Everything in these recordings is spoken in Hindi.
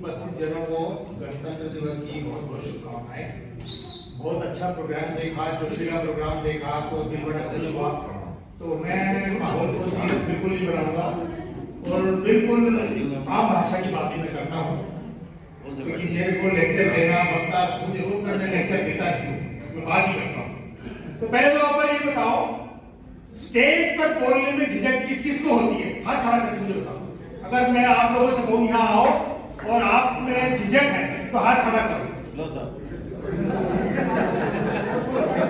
उपस्थित जनों को गणतंत्र दिवस की बहुत बहुत शुभकामनाएं। बहुत अच्छा प्रोग्राम देखा, जोशीला प्रोग्राम देखा तो दिल बड़ा खुश हुआ। तो मैं माहौल को सीरियस बिल्कुल नहीं बनाऊंगा और बिल्कुल आम भाषा की बातें मैं करता हूँ, क्योंकि मेरे को लेक्चर देना वक्ता मुझे रोक कर मैं लेक्चर देता नहीं, मैं बात ही करता हूँ। तो पहले तो आप ये बताओ, स्टेज पर बोलने में झिझक किस किस को होती है? हाथ खड़ा करके मुझे बताओ। अगर मैं आप लोगों से कहूँ यहाँ आओ और आप में झिझक है तो हाथ खड़ा करो। लो सर।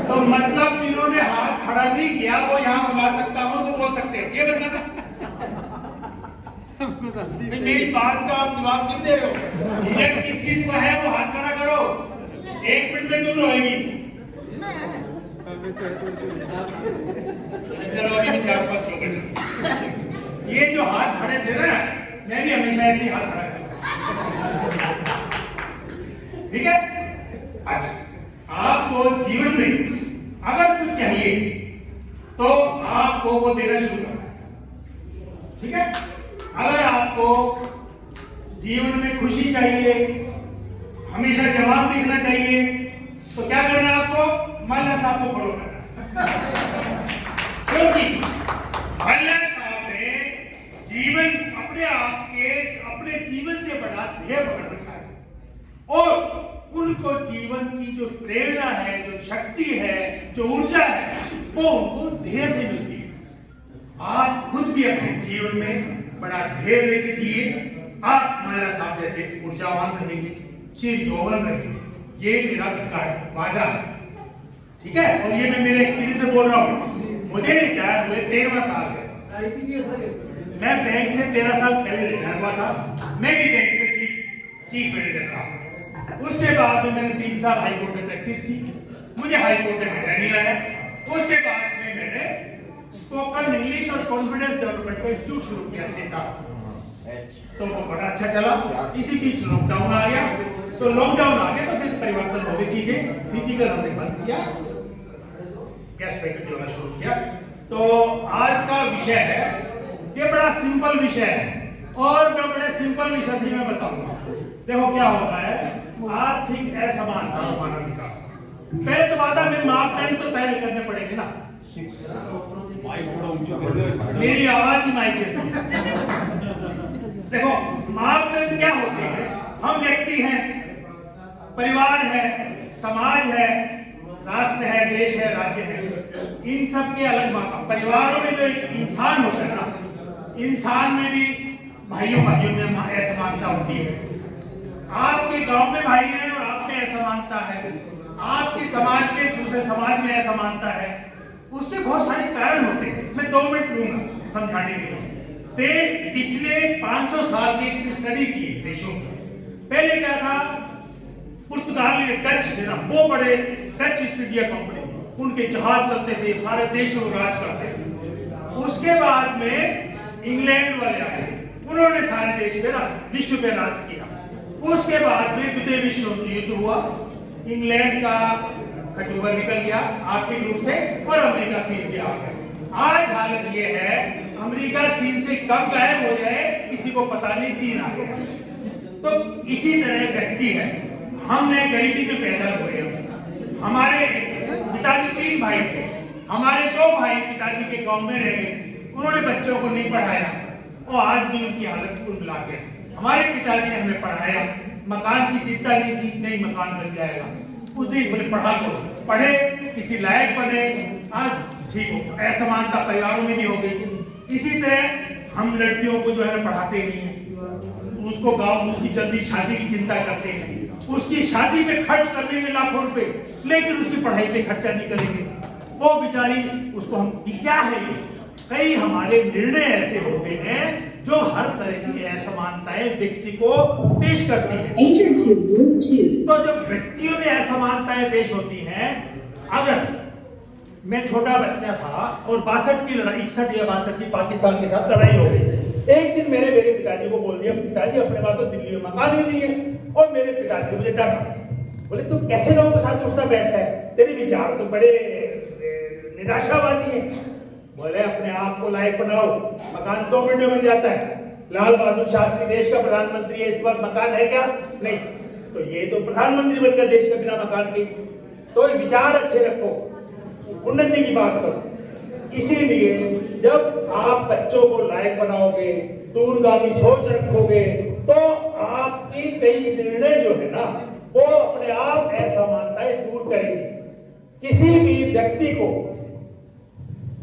तो मतलब जिन्होंने हाथ खड़ा नहीं किया वो यहाँ बुला सकता हूँ तो बोल सकते हो, ये मतलब मेरी बात का आप जवाब क्यों दे रहे हो? झिझक किस किस को है वो हाथ खड़ा करो, 1 मिनट में दूर होगी। चलो अभी विचार मत करो बच्चों। ये जो हाथ खड़े थे ना, मैं भी हमेशा ऐसे ही हाथ खड़ा करता, ठीक है? अच्छा, आपको जीवन में अगर कुछ चाहिए तो आपको वो देना शुरू करना है, ठीक है? अगर आपको जीवन में खुशी चाहिए, हमेशा जवान दिखना चाहिए, तो क्या करना है आपको? मल्ला साहब को फॉलो करना है। क्योंकि मल्ला साहब ने जीवन अपने आप के अपने जीवन से बड़ा ध्येय पकड़ रखा है और उनको जीवन की जो प्रेरणा है, जो शक्ति है, जो ऊर्जा है, वो उनको ध्येय से मिलती है। आप खुद भी अपने जीवन में बड़ा ध्येय लेके जिए, आप मल्ला साहब जैसे ऊर्जावान रहेंगे, चिर यौवन रहेंगे, ये मेरा वादा है, ठीक है? और ये मैं मेरे एक्सपीरियंस से बोल रहा हूँ। मुझे रिटायर हुए 13वां साल है। मैं बैंक से 13 साल पहले रिटायर हुआ था। मैं भी बैंक में चीफ मैनेजर था। उसके बाद में मैंने 3 साल हाई कोर्ट में प्रैक्टिस की, मुझे हाई कोर्ट में मजा नहीं आया। उसके बाद में मैंने स्पोकन इंग्लिश और कॉन्फिडेंस डेवलपमेंट का इंस्टीट्यूट शुरू किया 6 साल, तो वो बड़ा अच्छा चला। इसी बीच लॉकडाउन आ गया, तो लॉकडाउन आ गया तो फिर परिवर्तन हो गई चीजें, फिजिकल हमने बंद किया, गैस फैक्ट्री होना शुरू किया। तो आज का विषय है, ये बड़ा सिंपल विषय है और मैं बड़े सिंपल विषय से मैं बताऊंगा। देखो क्या होता है, आर्थिक असमानता और मानव विकास। पहले तो बात है, मापदंड तो तय करने पड़ेंगे ना। माइक थोड़ा ऊंचा कर दो, मेरी आवाज ही माइक जैसी। देखो मापदंड क्या होते हैं? हम व्यक्ति हैं, परिवार है, समाज है, राष्ट्र है, देश है, राज्य है, इन सब के अलग माप। परिवारों में जो एक इंसान होता है ना, इंसान में भी भाइयों में असमानता होती है। आपके गांव में भाई है और आप में असमानता है, आपके समाज में दूसरे समाज में असमानता है। उसके बहुत सारे कारण होते हैं, मैं 2 मिनट लूंगा समझाने के लिए। पिछले 500 साल की एक स्टडी की देशों में। पहले क्या था, पुर्तगाल ने डच थे ना, वो बड़े डच ईस्ट इंडिया कंपनी थी, उनके जहाज चलते थे, सारे देश में राज करते थे। उसके बाद में इंग्लैंड वाले आए, उन्होंने सारे देश पे विश्व पे राज किया। उसके बाद में द्वितीय विश्व युद्ध हुआ, इंग्लैंड का खजूबर निकल गया आर्थिक रूप से और अमेरिका सीन पे आ गया। आज हालत ये है, अमेरिका सीन से कब गायब हो जाए किसी को पता नहीं, चीन आ गया। तो इसी तरह व्यक्ति है, हमने गरीबी में पैदा हुए। हमारे पिताजी 3 भाई थे, हमारे 2 भाई पिताजी के गांव में रह गए, उन्होंने बच्चों को नहीं पढ़ाया और आज भी उनकी हालत कुल मिला के। हमारे पिताजी ने हमें पढ़ाया, मकान की चिंता नहीं की, नहीं मकान बन जाएगा, खुद ही बोले पढ़ा को, पढ़े किसी लायक बने, आज ठीक हो। असमानता परिवारों में भी हो गई। इसी तरह हम लड़कियों को जो है पढ़ाते नहीं है, उसको गाँव उसकी जल्दी शादी की चिंता करते हैं, उसकी शादी पे खर्च कर देंगे लाखों रुपए, लेकिन उसकी पढ़ाई पे खर्चा नहीं करेंगे। वो बेचारी, उसको हम क्या है ये? कई हमारे निर्णय ऐसे होते हैं जो हर तरह की असमानताएं व्यक्ति को पेश करती हैं। तो जब व्यक्तियों में असमानताएं पेश होती हैं, अगर मैं छोटा बच्चा था और 62 की लड़ाई, 61 या 62 की पाकिस्तान के साथ लड़ाई हो गई, एक दिन मेरे पिताजी को बोल दिया, पिताजी अपने पास तो दिल्ली में मकान ही नहीं है। और मेरे पिताजी ने मुझे डांटा, बोले तू कैसे लोगों के साथ उठता बैठता है, तेरे विचार तो बड़े निराशावादी हैं। बोले अपने आप को लायक बनाओ, मकान 2 मिनट में बन जाता है। लाल बहादुर शास्त्री देश का प्रधानमंत्री है, इसके पास मकान है क्या? नहीं। तो ये तो प्रधानमंत्री बनकर देश के बिना मकान के। तो विचार अच्छे रखो, उन्नति की बात करो। इसीलिए जब आप बच्चों को लायक बनाओगे, दूरगामी सोच रखोगे, तो आपकी कई निर्णय जो है ना वो अपने आप असमानताएं दूर करेंगे। किसी भी व्यक्ति को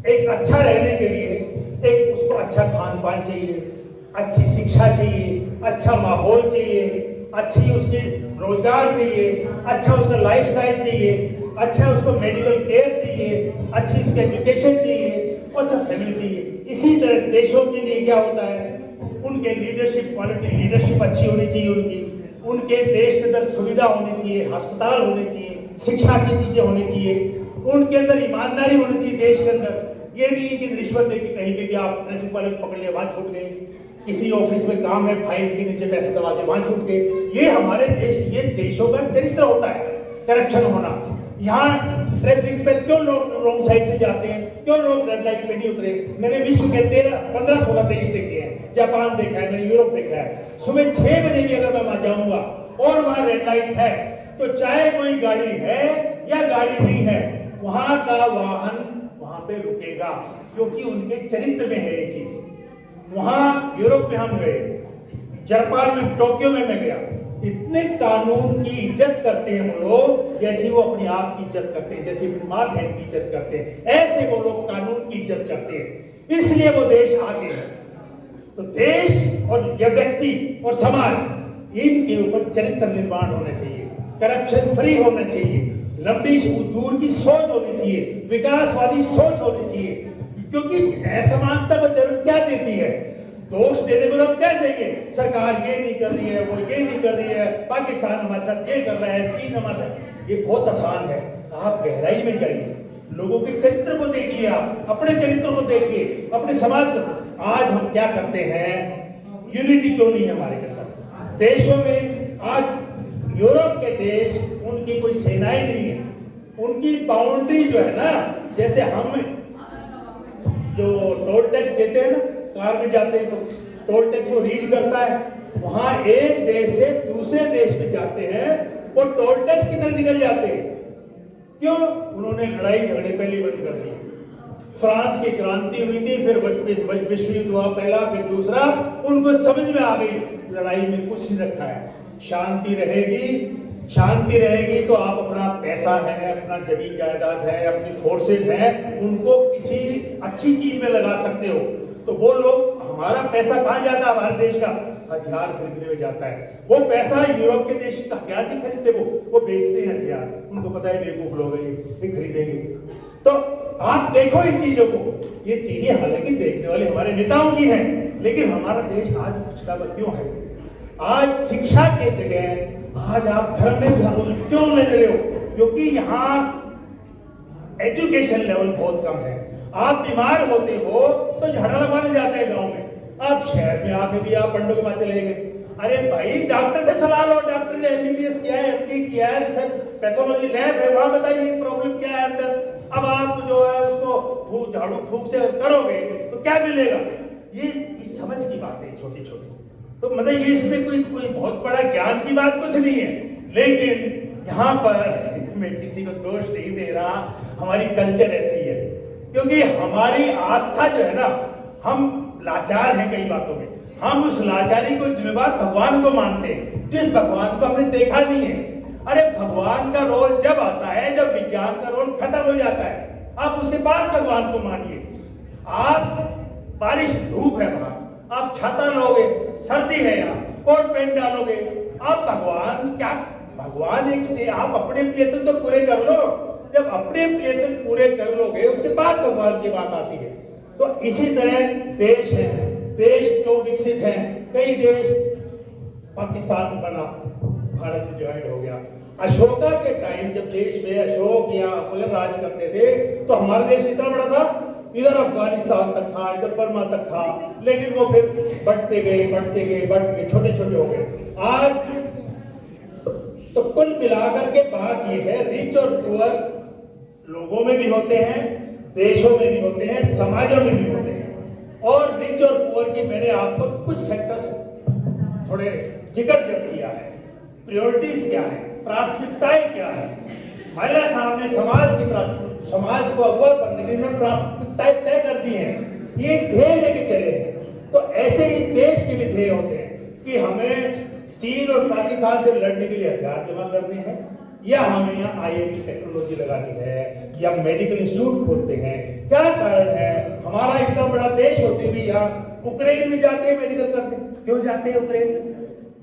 एक अच्छा रहने के लिए एक उसको अच्छा खान पान चाहिए, अच्छी शिक्षा चाहिए, अच्छा माहौल चाहिए, अच्छी उसकी रोजगार चाहिए, अच्छा उसका लाइफस्टाइल चाहिए, अच्छा उसको मेडिकल केयर चाहिए, अच्छी उसकी एजुकेशन चाहिए, अच्छा फैमिली चाहिए। इसी तरह देशों के लिए क्या होता है, उनके लीडरशिप क्वालिटी, लीडरशिप अच्छी होनी चाहिए, उनके देश के अंदर सुविधा होनी चाहिए, अस्पताल होने चाहिए, शिक्षा की चीजें होनी चाहिए, उनके अंदर ईमानदारी होनी चाहिए देश के अंदर। ये नहीं कि रिश्वत देके कहीं पे भी आप ट्रैफिक वाले को पकड़ लिया वहां छूट गए, किसी ऑफिस में काम है फाइल के नीचे पैसे दबा के वहां छूट गए। ये हमारे देश, ये देशों का चरित्र होता है, करप्शन होना। यहाँ ट्रैफिक पे क्यों लोग रॉन्ग साइड से जाते हैं, क्यों लोग रेड लाइट पे नहीं उतरे? मैंने विश्व के 15-16 देश देखे हैं, जापान देखा है, मैंने यूरोप देखा है। सुबह 6 बजे भी अगर मैं वहां जाऊंगा और वहां रेड लाइट है, तो चाहे कोई गाड़ी है या गाड़ी नहीं है, वहां का वाहन वहां पे रुकेगा, क्योंकि उनके चरित्र में है ये चीज। वहां यूरोप में हम गए, जापान में, टोक्यो में मैं गया, इतने कानून की इज्जत करते हैं वो लोग जैसे वो अपने आप की इज्जत करते हैं, जैसे माँ बहन की इज्जत करते हैं, ऐसे वो लोग कानून की इज्जत करते हैं। इसलिए वो देश आगे है। तो देश और यह व्यक्ति और समाज, इनके ऊपर चरित्र निर्माण होना चाहिए, करप्शन फ्री होना चाहिए, लंबी दूर की सोच होनी चाहिए, विकासवादी सोच होनी चाहिए। क्योंकि असमानता को जरूरत क्या देती है? दोष देने को हम कह देंगे, सरकार ये नहीं कर रही है, वो ये नहीं कर रही है, पाकिस्तान हमारे साथ ये कर रहा है, चीन हमारे साथ। ये बहुत आसान है। आप गहराई में जाइए, लोगों के चरित्र को देखिए, आप अपने चरित्र को देखिए, अपने समाज को। आज हम क्या करते हैं, यूनिटी क्यों नहीं है हमारे अंदर? देशों में आज यूरोप के देश, उनकी कोई सेनाएं नहीं है, उनकी बाउंड्री जो है ना, जैसे हम जो टोल टैक्स देते हैं ना, कार में जाते हैं तो टोल टैक्स वो रीड करता है, वहां एक देश से दूसरे देश में जाते हैं, वो टोल टैक्स की तरफ निकल जाते हैं। क्यों? उन्होंने लड़ाई झगड़े पहले बंद कर दिए। फ्रांस की क्रांति हुई थी, फिर विश्व युद्ध हुआ पहला, फिर दूसरा, उनको समझ में आ गई लड़ाई में कुछ नहीं रखा है। शांति रहेगी, शांति रहेगी तो आप अपना पैसा है, अपना जमीन जायदाद है, अपनी फोर्सेस हैं, उनको किसी अच्छी चीज में लगा सकते हो। तो वो लोग, हमारा पैसा कहाँ जाता है? हमारे देश का हथियार खरीदने में जाता है। वो पैसा यूरोप के देश का हथियार नहीं खरीदते, वो बेचते हैं हथियार। उनको पता है बेवकूफ लोग हैं, ये खरीदेंगे। तो आप देखो इन चीजों को, ये चीजें हालांकि देखने वाले हमारे नेताओं की हैं, लेकिन हमारा देश आज पिछड़ा क्यों है? आज शिक्षा के जगह आज आप धर्म में क्यों ले रहे हो? क्योंकि यहाँ एजुकेशन लेवल बहुत कम है। आप बीमार होते हो तो झाड़ा लगवाने जाते हैं गांव में, आप शहर में आके भी आप पंडों के पास चले गए। अरे भाई, डॉक्टर से सलाह लो, डॉक्टर ने एमबीबीएस किया है, एमडी किया है, रिसर्च पैथोलॉजी लैब है, वहां बताइए प्रॉब्लम क्या है अंदर। अब आप जो है उसको झाड़ू फूंक से करोगे तो क्या मिलेगा? ये इस समझ की बात है, छोटी छोटी। तो मतलब ये इसमें कोई बहुत बड़ा ज्ञान की बात कुछ नहीं है। लेकिन यहाँ पर मैं किसी को दोष नहीं दे रहा, हमारी कल्चर ऐसी है। क्योंकि हमारी आस्था जो है ना, हम लाचार हैं कई बातों में, हम उस लाचारी को जिम्मेवार भगवान को मानते हैं, जिस भगवान को हमने देखा नहीं है। अरे भगवान का रोल जब आता है जब विज्ञान का रोल खत्म हो जाता है, आप उसके बाद भगवान को मानिए। आप बारिश धूप है वहां, आप छाता लोगे, सर्दी है यहाँ, कोट पैंट डालोगे, आप भगवान क्या, भगवान एक से आप अपने प्रयत्न तो पूरे कर लो। जब अपने प्रयत्न पूरे कर लोगे उसके बाद भगवान की बात आती है। तो इसी तरह देश है, देश जो विकसित है, कई देश, पाकिस्तान बना, भारत में ज्वाइन हो गया। अशोका के टाइम जब देश में अशोक या अकबर राज करते थे तो हमारा देश कितना बड़ा था? इधर अफगानिस्तान तक था, इधर बर्मा तक था, लेकिन वो फिर बढ़ते गए, छोटे छोटे हो गए। आज तो कुल मिलाकर के बात ये है, रिच और पुअर लोगों में भी होते हैं, देशों में भी होते हैं, समाजों में भी होते हैं। और रिच और पुअर की मैंने आपको कुछ फैक्टर्स थोड़े जिक्र जब किया है। प्रायोरिटीज क्या है, प्राथमिकताएं क्या है, महिला साहब ने समाज को अगवा करने के लिए प्राथमिकताएं तय कर दी हैं, ये ध्येय लेके चले हैं। तो ऐसे ही देश के भी ध्येय होते हैं कि हमें चीन और पाकिस्तान से लड़ने के लिए हथियार जमा करने हैं, या हमें यहाँ IIT टेक्नोलॉजी लगानी है, या मेडिकल इंस्टीट्यूट खोलते हैं। क्या कारण है, हमारा इतना बड़ा देश होते हुए यहाँ उक्रेन में जाते हैं मेडिकल करने, क्यों जाते हैं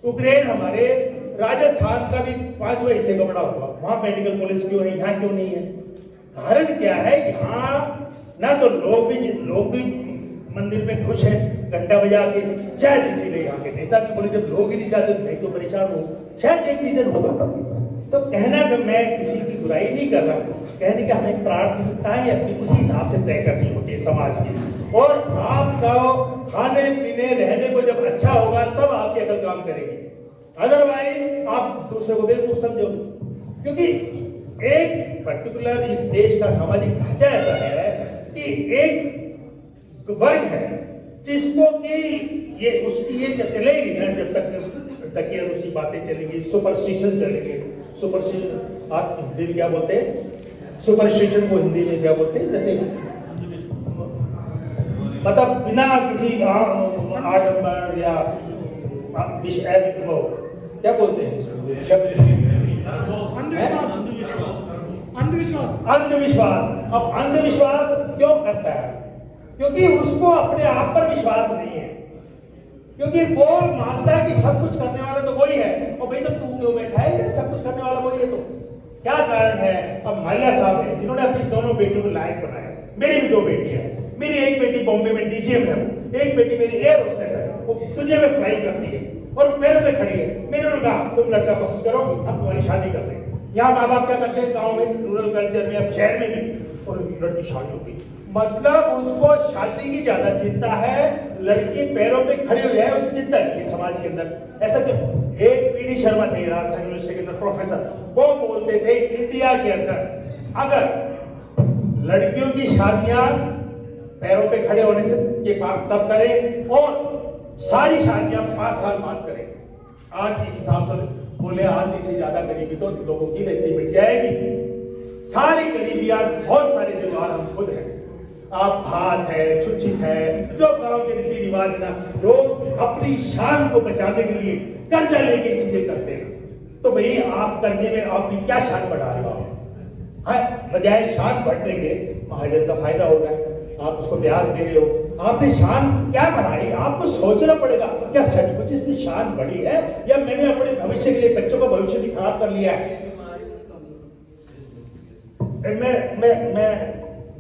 उक्रेन हमारे राजस्थान का भी 5वां हिस्से का बड़ा हुआ, वहां मेडिकल कॉलेज क्यों है, यहाँ क्यों नहीं है? कारण क्या है, यहाँ ना तो लोग भी मंदिर में खुश है घंटा बजा के, शायद इसीलिए यहाँ के नेता भी बोले जब लोग ही नहीं चाहते तो मैं तो परेशान हूँ, शायद एक रीजन होगा। तो कहना कि मैं किसी की बुराई नहीं कर रहा हूँ, कहने का हमें प्राथमिकताएं अपनी उसी हिसाब से तय करनी होती है समाज की। और आपका खाने पीने रहने को जब अच्छा होगा तब आपकी अकल काम करेगी, अदरवाइज आप दूसरे को बेवकूफ समझोगे। क्योंकि एक पर्टिकुलर इस देश का सामाजिक ढांचा ऐसा है कि एक वर्ग है जिसको कि ये उसकी ये चलेगी ना, जब तक ये उसी बातें चलेगी, सुपरस्टिशन चलेंगे। सुपरस्टिशन आप हिंदी में क्या बोलते हैं? सुपरस्टिशन को हिंदी में क्या बोलते हैं? जैसे मतलब बिना किसी आडंबर या क्या बोलते हैं शब्द, अंधविश्वास। अब अंधविश्वास क्यों करता है? क्योंकि उसको अपने आप पर विश्वास नहीं है, क्योंकि वो मानता है कि सब कुछ करने वाला तो वही है। और भाई तो तू क्यों बैठा है, सब कुछ करने वाला वही है। तो क्या कारण है? अब महिला साहब है, इन्होंने अपनी दोनों बेटियों को लायक बनाया। मेरी भी 2 बेटियां हैं, मेरी एक बेटी बॉम्बे में DGM है, एक बेटी मेरी एयर होस्टेस है, वो दुनिया में फ्लाई करती है और मेरे पे खड़ी है। मैंने उन्हें कहा तुम लड़का पसंद करो, हम तुम्हारी शादी कर देंगे। यहाँ माँ बाप क्या करते हैं गाँव में, रूरल कल्चर में, अब शहर में भी, और लड़की शादी हो गई, मतलब उसको शादी की ज्यादा चिंता है, लड़की पैरों पे खड़ी हो जाए उसकी चिंता नहीं है समाज के अंदर। ऐसा क्यों? एक PD शर्मा थे राजस्थान यूनिवर्सिटी के अंदर प्रोफेसर, वो बोलते थे इंडिया के अंदर अगर लड़कियों की शादियां पैरों पे खड़े होने से के बाद तब करें और सारी शादियां 5 साल बाद करें। आज जिस हिसाब से बोले आधी से ज्यादा गरीबी तो लोगों की वैसे मिट जाएगी। सारी गरीबी आज बहुत सारे त्योहार हम खुद हैं, आप भात है, छुच्छित है, जो गांव के रीति रिवाज है ना, लोग अपनी शान को बचाने के लिए कर्जा लेके इसलिए करते हैं। तो भाई आप कर्जे में अपनी क्या शान बढ़ा रहे हो? बजाय शान बढ़ने के महाजन का फायदा हो रहा है, आप उसको ब्याज दे रहे हो। आपने शान क्या बढ़ाई? आपको सोचना पड़ेगा, क्या सचमुच इसकी शान बढ़ी है या मैंने अपने भविष्य के लिए बच्चों का भविष्य भी खराब कर लिया है? मैं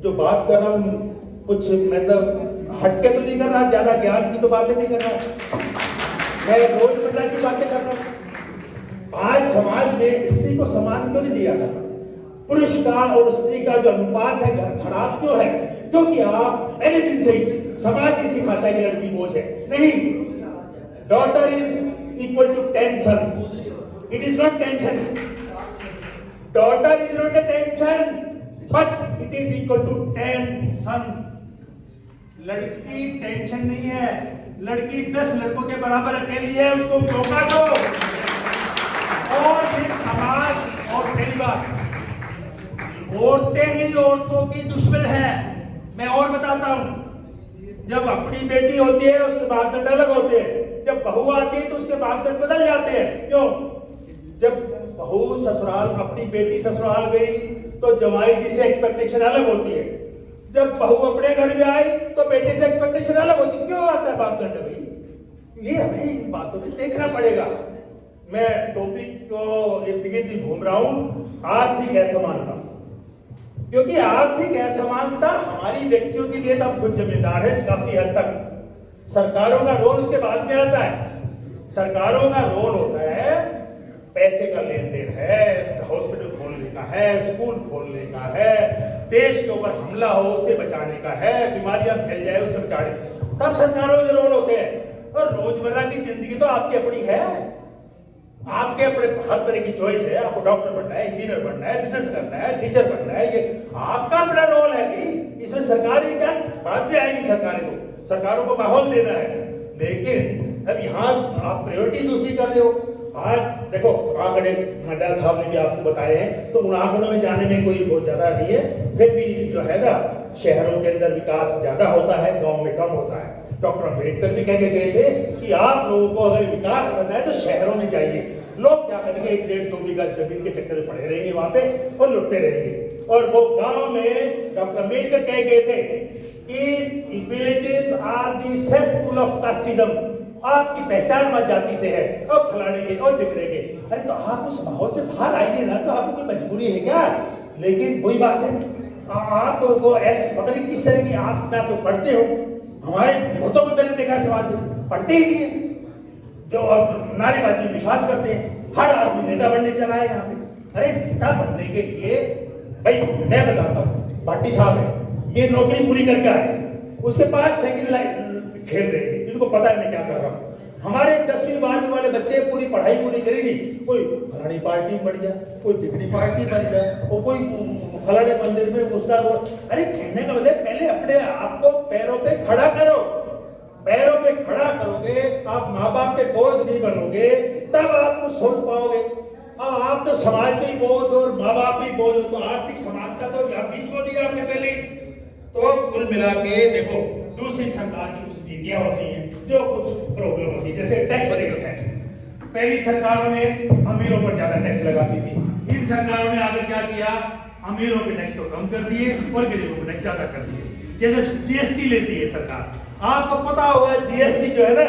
जो बात कर रहा हूँ कुछ मतलब हटके तो नहीं कर रहा, ज्यादा ज्ञान की तो बातें नहीं कर रहा, मैं रोजमर्रा की बातें कर रहा हूँ। आज समाज में स्त्री को सम्मान क्यों नहीं दिया जाता? पुरुष का और स्त्री का जो अनुपात है खराब क्यों है? क्योंकि आप पहले दिन से ही समाज ही सिखाता है कि लड़की बोझ है। नहीं, daughter is equal to 10 son, it is not tension. Daughter is not a tension but it is equal to 10 son. लड़की टेंशन नहीं है, लड़की 10 लड़कों के बराबर अकेली है, उसको मौका दो। और ये समाज और परिवार, औरतें ही औरतों की दुश्मन है। मैं और बताता हूं, जब अपनी बेटी होती है उसके मापदंड अलग होते हैं, जब बहू आती है तो उसके मापदंड बदल जाते हैं। क्यों? जब बहू ससुराल, अपनी बेटी ससुराल गई तो जमाई जी से एक्सपेक्टेशन अलग होती है, जब बहू अपने घर में आई तो बेटे से एक्सपेक्टेशन अलग होती है। क्यों आता है मापदंड भाई? ये हमें इन बातों को देखना पड़ेगा। मैं टॉपिक को इर्द गिर्द ही घूम रहा हूं, आर्थिक असमानता। क्योंकि आर्थिक असमानता हमारी व्यक्तियों के लिए तो हम खुद जिम्मेदार है काफी हद तक। सरकारों का रोल उसके बाद में आता है। सरकारों का रोल होता है पैसे का लेन देन है, हॉस्पिटल खोलने का है, स्कूल खोलने का है, देश के ऊपर हमला हो उससे बचाने का है, बीमारियां फैल जाए उससे बचाने, तब सरकारों के रोल होते हैं। और रोजमर्रा की जिंदगी तो आपकी अपनी है, आपके अपने हर तरह की चॉइस है। आपको डॉक्टर बनना है, इंजीनियर बनना है, बिजनेस करना है, टीचर बनना है, ये आपका अपना रोल है भाई। इसमें सरकार ही क्या, बाद में आएगी सरकारें। तो सरकारों को माहौल देना है, लेकिन अब यहाँ आप प्रायोरिटी दूसरी कर रहे हो। आज देखो आंकड़े मंडल साहब ने भी आपको बताए हैं, तो उन आंकड़ों में जाने में कोई बहुत ज्यादा नहीं है। फिर भी जो है ना, शहरों के अंदर विकास ज्यादा होता है, गांव में कम होता है। डॉक्टर अम्बेडकर भी कह के गए थे कि आप लोगों को अगर विकास करना है तो शहरों में जाइए। लोग क्या करेंगे, 1-1.5-2 बीघा जमीन के चक्कर में पड़े रहेंगे वहां पे और लुटते रहेंगे। और वो गांव में डॉक्टर अम्बेडकर कह गए थे कि villages are the cesspool of casteism, आपकी पहचान मत जाति से है और फलाने के और दिखने के। अरे तो आप उस माहौल से बाहर आइए ना, तो आपको कोई मजबूरी है क्या? लेकिन वही बात है, आप वो ऐसे पता नहीं किस तरह की, आप ना तो पढ़ते हो, हमारे बहुतों को मैंने देखा समाज में पढ़ते ही नहीं है, जो अब नारेबाजी में विश्वास करते हैं। हर आदमी नेता बनने चला है यहाँ पे। अरे नेता बनने के लिए भाई मैं बताता हूँ, भाटी साहब है, ये नौकरी पूरी करके आए, उसके बाद सेकंड लाइन खेल रहे हैं, इनको पता है मैं क्या कर रहा हूँ। हमारे 10वीं 12वीं वाले बच्चे पूरी पढ़ाई पूरी करेगी, कोई फलानी पार्टी में बढ़ जाए, कोई दिखनी पार्टी बन जाए, और कोई फलाने मंदिर में उसका वो। अरे कहने का मतलब पहले अपने आप को पैरों पे खड़ा करो, पैरों पे खड़ा करोगे, आप माँ बाप पे बोझ नहीं बनोगे, तब आप कुछ सोच पाओगे। अब आप तो समाज में ही बोझ और माँ बाप में ही बोझ हो, तो आर्थिक समानता तो बीच को दिया आपने पहले। तो कुल मिला के देखो, दूसरी सरकार की कुछ नीतियां होती हैं जो कुछ प्रॉब्लम होती है, जैसे टैक्स रेट है। पहली सरकारों ने अमीरों पर ज्यादा टैक्स लगाती थी, इन सरकारों ने आगे क्या किया, अमीरों के टैक्स को कम कर दिए और गरीबों के टैक्स ज्यादा कर दिए। जैसे जीएसटी लेती है सरकार, आपको पता होगा जीएसटी जो है ना,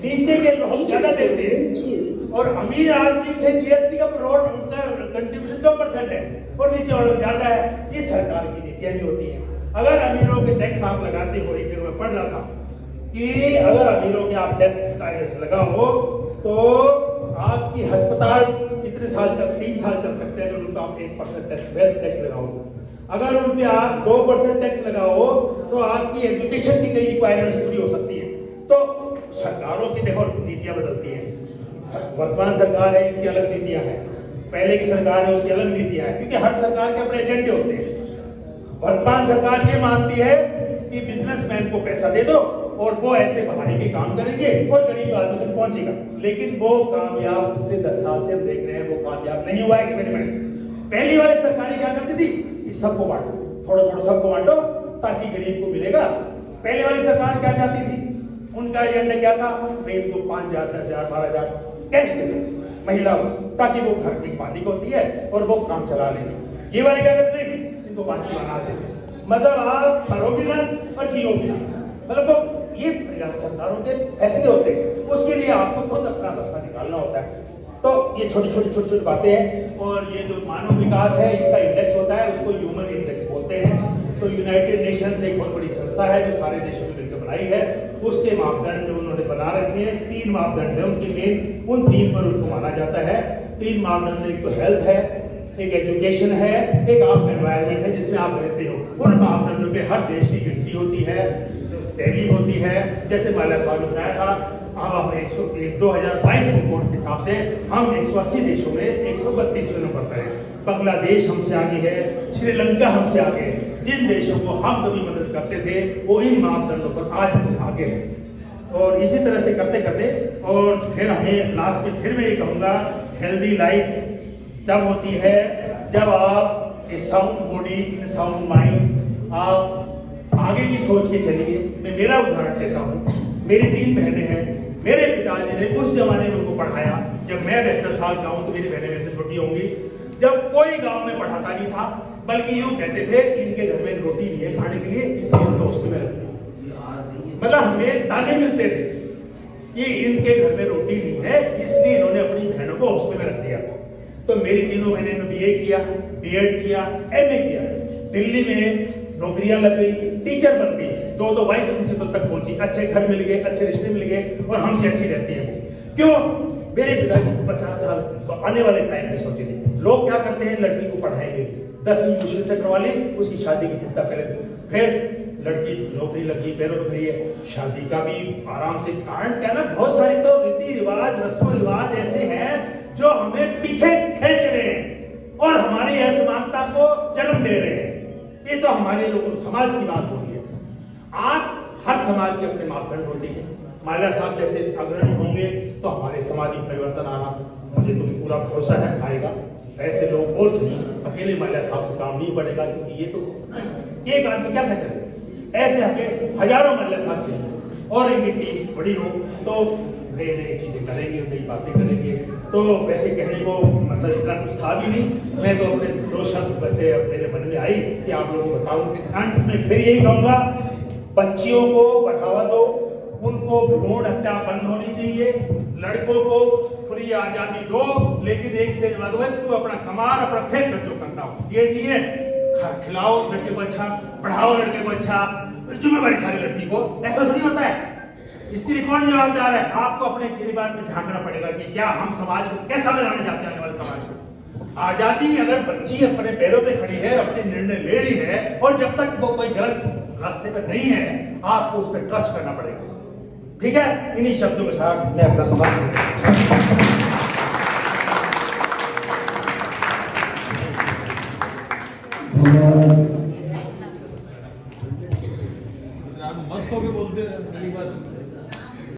नीचे के लोग ज्यादा देते हैं और अमीर आदमी से जीएसटी का कंट्रीब्यूशन 2% है और नीचे वालों को ज्यादा है। ये सरकार की नीतियां भी होती हैं। अगर अमीरों के टैक्स आप लगाते हो, एक जगह में पढ़ रहा था कि अगर अमीरों के आप टैक्स लगाओ तो आपकी अस्पताल कितने साल 3 साल चल सकते हैं अगर उन पर आप 1% वेल्थ टैक्स लगाओ। अगर उन पे आप 2% टैक्स लगाओ तो आपकी एजुकेशन की कई रिक्वायरमेंट्स पूरी हो सकती है। तो सरकारों की देखो नीतियां बदलती हैं। वर्तमान सरकार है, इसकी अलग नीतियां हैं, पहले की सरकार है उसकी अलग नीतियां हैं, क्योंकि हर सरकार के अपने एजेंडे होते हैं। वर्तमान सरकार ये मानती है कि बिजनेसमैन को पैसा दे दो और वो ऐसे भलाई के काम करेंगे और गरीब आदमी तक पहुंचेगा, लेकिन वो कामयाब पिछले 10 साल से हम देख रहे हैं वो कामयाब नहीं हुआ एक्सपेरिमेंट। पहली वाली सरकारें क्या करती थी कि सबको बांटो, थोड़ा थोड़ा सबको बांटो ताकि गरीब को मिलेगा। पहले वाली सरकार क्या चाहती थी, उनका एजेंडा क्या था, भाई इनको 5,000 10,000 12,000 कैश दे दो महिला को, ताकि वो घर की मालिक होती है और वो काम चला लेंगे। ये वाले क्या करते थे, इनको 5 किलो अनाज देते, मतलब आप मरोगे ना और जियोगे ना, मतलब वो ये सरकारों के फैसले होते हैं, उसके लिए आपको खुद अपना रास्ता निकालना होता है। तो ये छोटी छोटी बातें हैं। और ये जो मानव विकास है इसका इंडेक्स होता है, उसको ह्यूमन इंडेक्स बोलते हैं। तो यूनाइटेड नेशंस एक बहुत बड़ी संस्था है जो सारे देशों में मिलकर बनाई है, उसके मापदंड उन्होंने बना रखे हैं। 3 मापदंड है उनके मेन, उन 3 पर उनको माना जाता है। 3 मापदंड, एक तो हेल्थ है, एक एजुकेशन है, एक आप एनवायरनमेंट है जिसमें आप रहते हो। उन मापदंडों पे हर देश की गिनती होती है, टैली होती है। जैसे माला साहब ने बताया था, अब हम 2022 रिपोर्ट के हिसाब से हम 180 देशों में 132वें नंबर पर हैं। बांग्लादेश हमसे आगे है, श्रीलंका हमसे आगे है। जिन देशों को हम कभी मदद करते थे वो इन मापदंडों पर आज हमसे आगे हैं। और इसी तरह से करते करते और फिर हमें लास्ट में फिर मैं ये कहूँगा, हेल्दी लाइफ तब होती है जब आप a sound body in sound mind, आप आगे की सोच के चलिए। मैं मेरा उदाहरण देता हूँ, मेरी 3 बहनें हैं। मेरे पिताजी ने उस जमाने में उनको पढ़ाया, जब मैं 72 साल का हूँ तो मेरी बहनें मेरे से छोटी होंगी, जब कोई गांव में पढ़ाता नहीं था, बल्कि यूँ कहते थे कि इनके घर में रोटी नहीं है खाने के लिए, इसलिए उनको हॉस्टल में रख दिया। मतलब हमें ताने मिलते थे कि इनके घर में रोटी नहीं है, इसलिए इन्होंने अपनी बहनों को हॉस्टल में रख दिया। तो मेरी तीनों बहनें ने BA किया, B.Ed किया, MA किया, दिल्ली में नौकरियां लग गई, टीचर बन गई, 2 वाइस प्रिंसिपल तक पहुंची, अच्छे घर मिल गए, अच्छे रिश्ते मिल गए और हमसे अच्छी रहती है वो। क्यों? मेरे पिताजी 50 साल तो आने वाले टाइम में सोचे थे। लोग क्या करते हैं, लड़की को पढ़ाएंगे, 10वीं मुश्किल से करवा ली, उसकी शादी की चिंता करें, फिर लड़की नौकरी लगी, पैरों पर खड़ी है, शादी का भी आराम से। कारण क्या ना, बहुत सारे तो रीति रिवाज रस्म रिवाज ऐसे हैं जो हमें पीछे खींच रहे हैं और हमारी असमानता को जन्म दे रहे हैं। ये तो हमारे लोगों समाज की बात हो रही है। आप हर समाज के अपने मापदंड होते हैं। माल्या साहब जैसे अग्रणी होंगे तो हमारे समाज में परिवर्तन आना, मुझे तो पूरा भरोसा है आएगा। ऐसे लोग और चाहिए, अकेले माल्या साहब से काम नहीं बढ़ेगा, क्योंकि ये तो एक आदमी क्या कहते हैं, ऐसे हमें हजारों माल्या साहब चाहिए और इनकी टीम बड़ी हो तो नई नई चीजें करेंगे, नई बातें करेंगे। तो वैसे कहने को मतलब इतना कुछ था भी नहीं, मैं तो अपने दो शब्द वैसे मेरे मन में आई कि आप लोगों को बताऊं। अंत में फिर यही कहूंगा, बच्चियों को बढ़ावा दो, उनको भ्रूण हत्या बंद होनी चाहिए, लड़कों को खुली आजादी दो, लेकिन एक से ज्यादा तू अपना कमार अपना फेंक कर जो करता हो, ये नहीं है खिलाओ लड़के को अच्छा, पढ़ाओ लड़के को अच्छा, जिम्मेवारी सारी लड़की को, ऐसा थोड़ी होता है। इसके लिए कौन जवाबदार है? आपको अपने गिरबान में झांकना पड़ेगा कि क्या हम समाज को कैसा बनाने चाहते हैं, आने वाले समाज को। आजादी अगर बच्ची अपने पैरों पे खड़ी है, अपने निर्णय ले रही है, और जब तक वो कोई गलत रास्ते पे नहीं है, आपको उस पर ट्रस्ट करना पड़ेगा। ठीक है, इन्हीं शब्दों के साथ मैं अपना समाज मस्त होके बोलते हैं, पहली बार सुन रहे हैं।